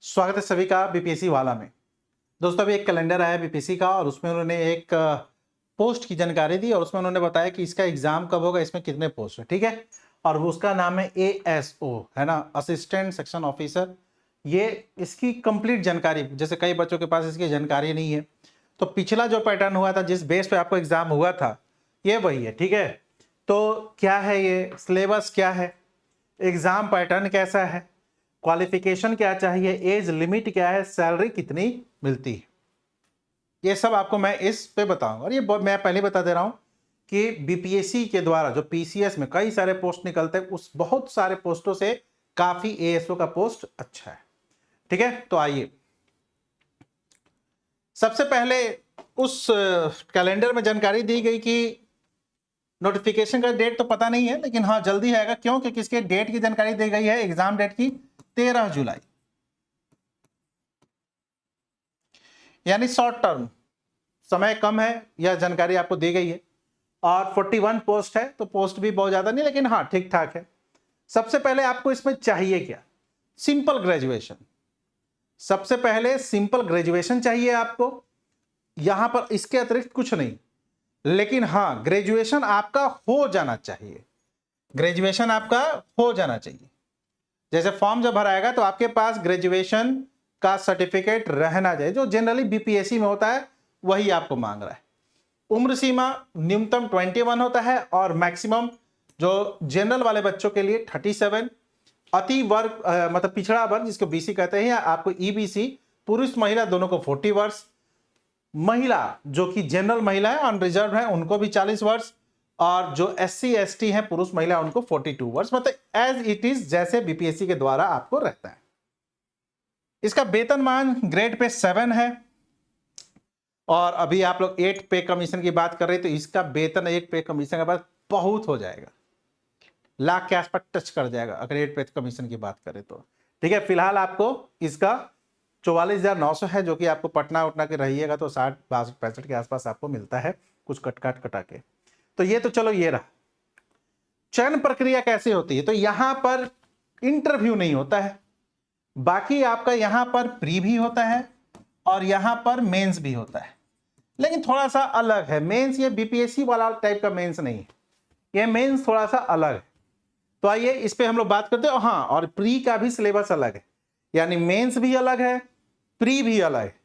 स्वागत है सभी का बीपीएससी वाला में। दोस्तों अभी एक कैलेंडर आया बीपीएससी का और उसमें उन्होंने एक पोस्ट की जानकारी दी और उसमें उन्होंने बताया कि इसका एग्जाम कब होगा, इसमें कितने पोस्ट है, ठीक है। और वो उसका नाम है ASO, है ना, असिस्टेंट सेक्शन ऑफिसर। ये इसकी कंप्लीट जानकारी, जैसे कई बच्चों के पास इसकी जानकारी नहीं है, तो पिछला जो पैटर्न हुआ था जिस बेस पे आपको एग्जाम हुआ था ये वही है, ठीक है। तो क्या है ये सिलेबस, क्या है एग्जाम पैटर्न, कैसा है, क्वालिफिकेशन क्या चाहिए, एज लिमिट क्या है, सैलरी कितनी मिलती है, ये सब आपको मैं इस पे बताऊंगा। और ये मैं पहले बता दे रहा हूं कि बीपीएससी के द्वारा जो पीसीएस में कई सारे पोस्ट निकलते हैं, उस बहुत सारे पोस्टों से काफी एएसओ का पोस्ट अच्छा है, ठीक है। तो आइए सबसे पहले उस कैलेंडर में जानकारी दी गई कि नोटिफिकेशन का डेट तो पता नहीं है, लेकिन हाँ जल्दी आएगा। क्यों? क्योंकि इसके डेट की जानकारी दी गई है, एग्जाम डेट की 13 जुलाई, यानी शॉर्ट टर्म, समय कम है, यह जानकारी आपको दी गई है। और 41 पोस्ट है, तो पोस्ट भी बहुत ज्यादा नहीं, लेकिन हाँ ठीक ठाक है। सबसे पहले आपको इसमें चाहिए क्या? Simple graduation. सबसे पहले सिंपल ग्रेजुएशन चाहिए आपको, यहां पर इसके अतिरिक्त कुछ नहीं। लेकिन हाँ ग्रेजुएशन आपका हो जाना चाहिए, ग्रेजुएशन आपका हो जाना चाहिए। जैसे फॉर्म जब भराएगा तो आपके पास ग्रेजुएशन का सर्टिफिकेट रहना चाहिए, जो जनरली बीपीएससी में होता है वही आपको मांग रहा है। उम्र सीमा न्यूनतम 21 होता है और मैक्सिमम जो जनरल वाले बच्चों के लिए 37। अति वर्ग मतलब पिछड़ा वर्ग जिसको बीसी कहते हैं, आपको ईबीसी, पुरुष महिला दोनों को 40 वर्ष, महिला जो कि जनरल महिला है अनरिजर्व है उनको भी 40 वर्ष, और जो SC ST है पुरुष महिला उनको 42 वर्ष, मतलब एज इट इज जैसे बीपीएससी के द्वारा आपको रहता है। इसका वेतनमान ग्रेड पे 7 है, और अभी आप लोग 8 पे कमीशन की बात कर रहे हैं, तो इसका वेतन 8 पे कमीशन के बाद बहुत हो जाएगा, लाख के आसपास टच कर जाएगा अगर 8 पे कमीशन की बात करें तो, ठीक है। फिलहाल आपको इसका 44,900 है, जो कि आपको पटना उठना के रहिएगा तो 60 62 65 के आसपास आपको मिलता है, कुछ कटा के। तो ये तो चलो ये रहा। चयन प्रक्रिया कैसे होती है? तो यहां पर इंटरव्यू नहीं होता है, बाकी आपका यहां पर प्री भी होता है और यहां पर मेंस भी होता है, लेकिन थोड़ा सा अलग है। मेंस ये बीपीएससी वाला टाइप का मेंस नहीं है, ये मेंस थोड़ा सा अलग है। तो आइए इस पे हम लोग बात करते हैं। हाँ, और प्री का भी सिलेबस अलग है, यानी मेंस भी अलग है, प्री भी अलग है।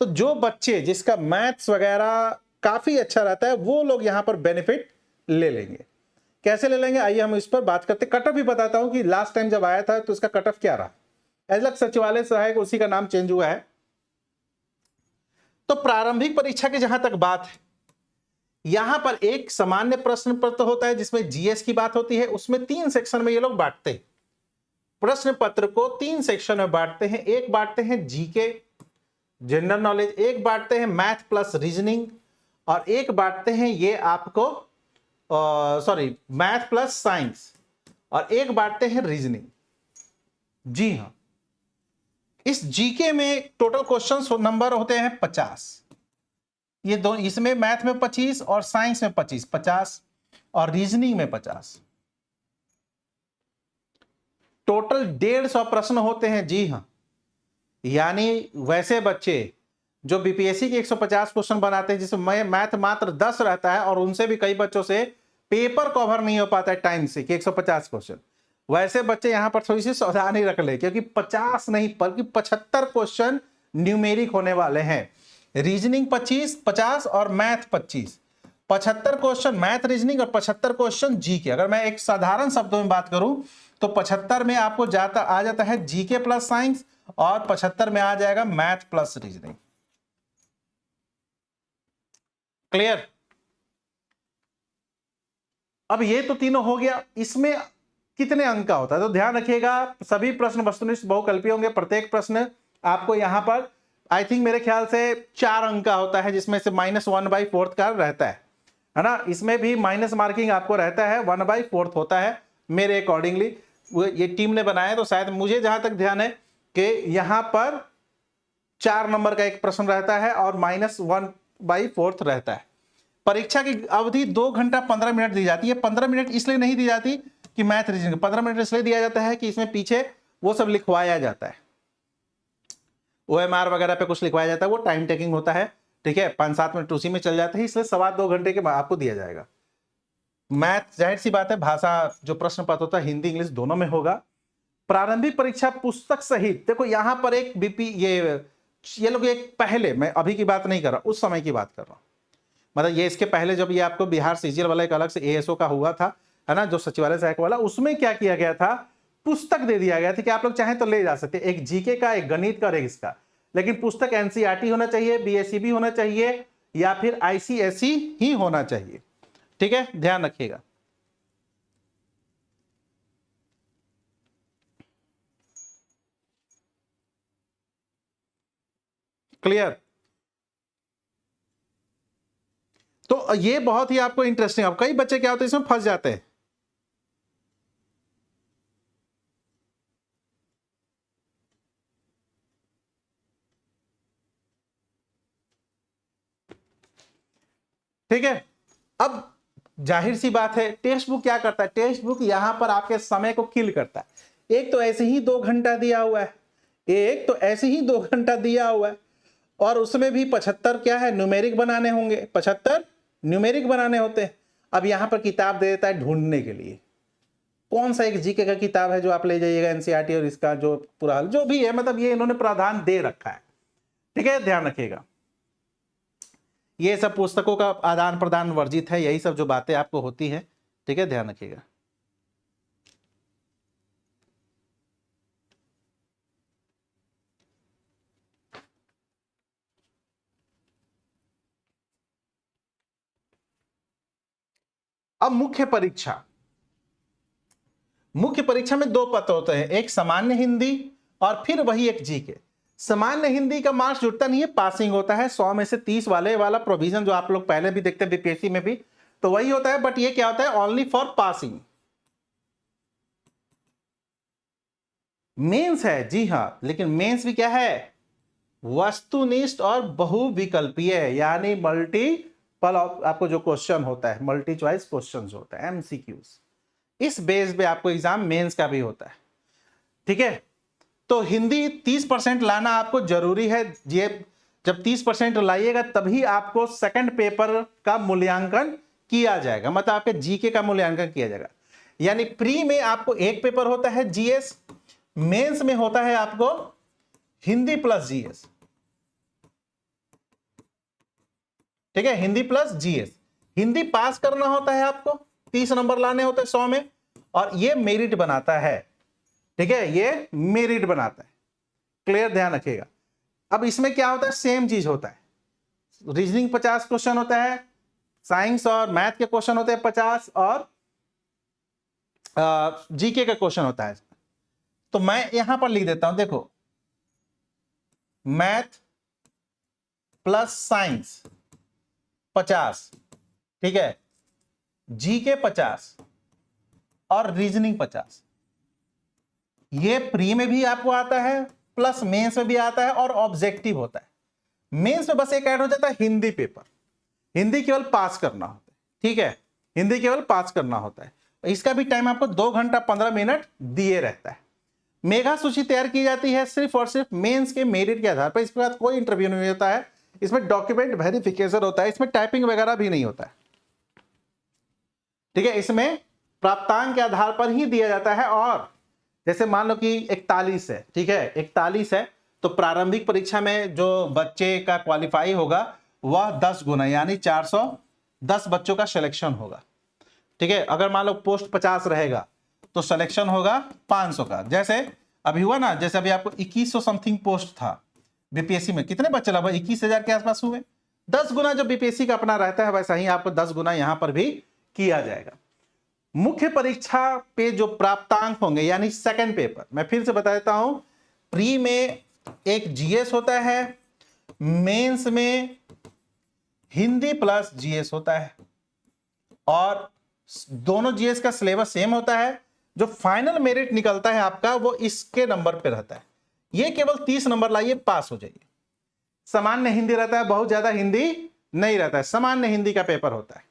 तो जो बच्चे जिसका मैथ्स वगैरह काफी अच्छा रहता है वो लोग यहां पर बेनिफिट ले लेंगे। कैसे ले लेंगे आइए हम इस पर बात करते हैं। कट ऑफ भी बताता हूं कि लास्ट टाइम जब आया था तो इसका कट ऑफ क्या रहा। एजलक सचिवालय सहायक उसी का नाम चेंज हुआ है। तो प्रारंभिक परीक्षा की जहां तक बात है, यहां पर एक सामान्य प्रश्न पत्र होता है जिसमें जीएस की बात होती है। उसमें 3 सेक्शन में ये लोग बांटते हैं प्रश्न पत्र को, 3 सेक्शन में बांटते हैं। एक बांटते हैं जीके जनरल नॉलेज, एक बांटते हैं मैथ प्लस रीजनिंग, और एक बांटते हैं ये आपको मैथ प्लस साइंस, और एक बांटते हैं रीजनिंग। जी हाँ, इस जीके में टोटल क्वेश्चन नंबर होते हैं 50। ये दो, इसमें मैथ में 25 और साइंस में 25 50, और रीजनिंग में 50। टोटल 150 प्रश्न होते हैं। जी हाँ, यानी वैसे बच्चे जो बीपीएससी के 150 क्वेश्चन बनाते हैं जिसमें मैथ मात्र 10 रहता है, और उनसे भी कई बच्चों से पेपर कवर नहीं हो पाता है टाइम से कि 150 क्वेश्चन, वैसे बच्चे यहां पर थोड़ी सी सावधानी रख ले, क्योंकि 50 नहीं बल्कि 75 क्वेश्चन न्यूमेरिक होने वाले हैं। रीजनिंग 50 और मैथ 25, 75 क्वेश्चन मैथ रीजनिंग और 75 क्वेश्चन जीके। अगर मैं एक साधारण शब्दों में बात करूं तो 75 में आपको आ जाता है जीके प्लस साइंस, और 75 में आ जाएगा मैथ प्लस रीजनिंग। क्लियर? अब ये तो तीनों हो गया। इसमें कितने अंक का होता है तो ध्यान रखिएगा, सभी प्रश्न वस्तुनिष्ठ बहुकल्पीय होंगे। प्रत्येक प्रश्न आपको यहां पर आई थिंक मेरे ख्याल से 4 अंक का होता है, जिसमें से -1/4 का रहता है ना। इसमें भी माइनस मार्किंग आपको रहता है, 1/4 होता है मेरे अकॉर्डिंगली। ये टीम ने बनाया तो शायद, मुझे जहां तक ध्यान है कि यहां पर 4 नंबर का एक प्रश्न रहता है और -1/4 रहता है। परीक्षा की अवधि 2 घंटा 15 मिनट दी जाती है। 15 मिनट इसलिए नहीं दी जाती कि मैथ रीजनिंग, 15 मिनट इसलिए दिया जाता है कि इसमें पीछे वो सब लिखवाया जाता है। OMR वगैरह पे कुछ लिखवाया जाता है, वो टाइम टेकिंग होता है, ठीक है, 5-7 मिनट उसी में चल जाते हैं, इसलिए 2.25 घंटे के बाद आपको दिया जाएगा। मैथ जाहिर सी बात है, भाषा जो प्रश्न पत्र होता है हिंदी इंग्लिश दोनों में होगा। प्रारंभिक परीक्षा पुस्तक सहित, देखो यहां पर एक बीपी ये लोग एक पहले, मैं अभी की बात नहीं कर रहा, उस समय की बात कर रहा हूं, मतलब ये इसके पहले जब ये आपको बिहार सीजीएल वाला एक अलग से एएसओ का हुआ था, है ना, जो सचिवालय सहायक वाला, उसमें क्या किया गया था, पुस्तक दे दिया गया था कि आप लोग चाहें तो ले जा सकते, एक जीके का, एक गणित का और एक इसका, लेकिन पुस्तक एनसीईआरटी होना चाहिए, बीएसईबी होना चाहिए या फिर आईसीएसई ही होना चाहिए, ठीक है, ध्यान रखिएगा। क्लियर? तो ये बहुत ही आपको इंटरेस्टिंग, अब कई बच्चे क्या होते हैं इसमें फंस जाते हैं। ठीक है, अब जाहिर सी बात है, टेक्स्ट बुक क्या करता है, टेक्स्ट बुक यहां पर आपके समय को किल करता है। एक तो ऐसे ही 2 घंटा दिया हुआ है, एक तो ऐसे ही 2 घंटा दिया हुआ है, और उसमें भी 75 क्या है, न्यूमेरिक बनाने होंगे, 75 न्यूमेरिक बनाने होते हैं। अब यहां पर किताब दे देता है ढूंढने के लिए, कौन सा एक जीके का किताब है जो आप ले जाइएगा एनसीईआरटी और इसका जो पूरा हाल जो भी है, मतलब ये इन्होंने प्रावधान दे रखा है, ठीक है, ध्यान रखिएगा। ये सब पुस्तकों का आदान प्रदान वर्जित है, यही सब जो बातें आपको होती है, ठीक है, ध्यान रखिएगा। अब मुख्य परीक्षा में 2 पत्र होते हैं, एक सामान्य हिंदी और फिर वही एक जीके। सामान्य हिंदी का मार्क्स जुड़ता नहीं है, पासिंग होता है, 100 में से 30 वाला प्रोविजन जो आप लोग पहले भी देखते हैं बीपीएससी में भी, तो वही होता है, बट ये क्या होता है, ओनली फॉर पासिंग। मेंस है, जी हां, लेकिन मेंस भी क्या है, वस्तुनिष्ठ और बहुविकल्पीय, यानी मल्टीपल, आपको जो क्वेश्चन होता है मल्टी चॉइस क्वेश्चन होता है, एमसीक्यूज, इस बेस पे आपको एग्जाम मेंस का भी होता है, ठीक है। तो हिंदी 30% लाना आपको जरूरी है, ये जब 30% लाइएगा तभी आपको सेकंड पेपर का मूल्यांकन किया जाएगा, मतलब आपके जीके का मूल्यांकन किया जाएगा। यानी प्री में आपको एक पेपर होता है जीएस, मेंस में होता है आपको हिंदी प्लस जीएस, ठीक है, हिंदी प्लस जीएस। हिंदी पास करना होता है आपको, 30 नंबर लाने होते हैं 100 में, और ये मेरिट बनाता है, ठीक है, ये मेरिट बनाता है, क्लियर, ध्यान रखिएगा। अब इसमें क्या होता है, सेम चीज होता है, रीजनिंग 50 क्वेश्चन होता है, साइंस और मैथ के क्वेश्चन होते हैं 50, और जीके का क्वेश्चन होता है। तो मैं यहां पर लिख देता हूं, देखो, मैथ प्लस साइंस 50, ठीक है, जीके 50 और रीजनिंग 50, ये प्री में भी आपको आता है, प्लस मेंस में भी आता है, और ऑब्जेक्टिव होता है। मेंस में बस एक ऐड हो जाता है हिंदी पेपर, हिंदी केवल पास करना होता है, ठीक है, हिंदी केवल पास करना होता है। इसका भी टाइम आपको 2 घंटा 15 मिनट दिए रहता है। मेगा सूची तैयार की जाती है सिर्फ और सिर्फ मेंस के मेरिट के आधार पर, इसके बाद कोई इंटरव्यू नहीं होता है, इसमें डॉक्यूमेंट वेरिफिकेशन होता है, इसमें टाइपिंग वगैरह भी नहीं होता है, ठीक है, इसमें प्राप्तांक के आधार पर ही दिया जाता है। और जैसे मान लो कि 41 है, ठीक है, 41 है, तो प्रारंभिक परीक्षा में जो बच्चे का क्वालिफाई होगा वह 10 गुना, यानी 410 बच्चों का सिलेक्शन होगा, ठीक है। अगर मान लो पोस्ट 50 रहेगा तो सिलेक्शन होगा 500 का, जैसे अभी हुआ ना, जैसे अभी आपको 2100 समथिंग पोस्ट था बीपीएससी में, कितने बच्चे लगभग 21,000 के आसपास हुए, 10 गुना जो बीपीएससी का अपना रहता है वैसा ही आपको 10 गुना यहां पर भी किया जाएगा। मुख्य परीक्षा पे जो प्राप्तांक होंगे, यानी सेकंड पेपर, मैं फिर से बता देता हूं, प्री में एक जीएस होता है, मेंस में हिंदी प्लस जीएस होता है, और दोनों जीएस का सिलेबस सेम होता है। जो फाइनल मेरिट निकलता है आपका वो इसके नंबर पे रहता है, ये केवल 30 नंबर लाइए पास हो जाइए। सामान्य हिंदी रहता है, बहुत ज्यादा हिंदी नहीं रहता है, सामान्य हिंदी का पेपर होता है।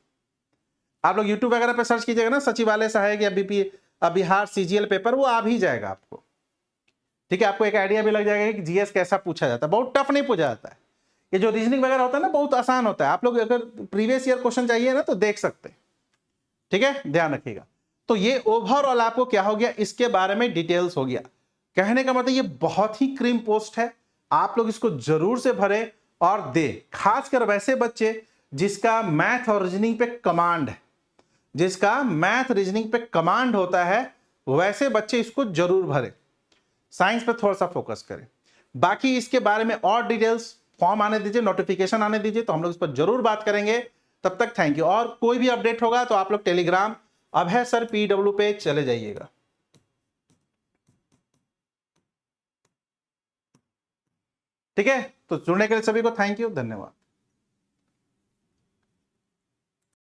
आप लोग यूट्यूब वगैरह पे सर्च कीजिएगा ना, सचिवालय सहायक या बिहार सीजीएल पेपर, वो आ भी जाएगा आपको, ठीक है, आपको एक आइडिया भी लग जाएगा कि जीएस कैसा पूछा जाता है। बहुत टफ नहीं पूछा जाता है, ये जो रीजनिंग वगैरह होता है ना बहुत आसान होता है। आप लोग अगर प्रीवियस ईयर क्वेश्चन चाहिए ना तो देख सकते हैं, ठीक है, ध्यान रखिएगा। तो ये ओवरऑल आपको क्या हो गया, इसके बारे में डिटेल्स हो गया। कहने का मतलब ये बहुत ही क्रीम पोस्ट है, आप लोग इसको जरूर से भरे और दे, खासकर वैसे बच्चे जिसका मैथ और रीजनिंग पे कमांड है, जिसका मैथ रीजनिंग पे कमांड होता है, वैसे बच्चे इसको जरूर भरे। साइंस पे थोड़ा सा फोकस करें, बाकी इसके बारे में और डिटेल्स फॉर्म आने दीजिए, नोटिफिकेशन आने दीजिए, तो हम लोग इस पर जरूर बात करेंगे। तब तक थैंक यू। और कोई भी अपडेट होगा तो आप लोग टेलीग्राम अभय सर PW पे चले जाइएगा। ठीक है, तो जुड़ने के लिए सभी को थैंक यू, धन्यवाद।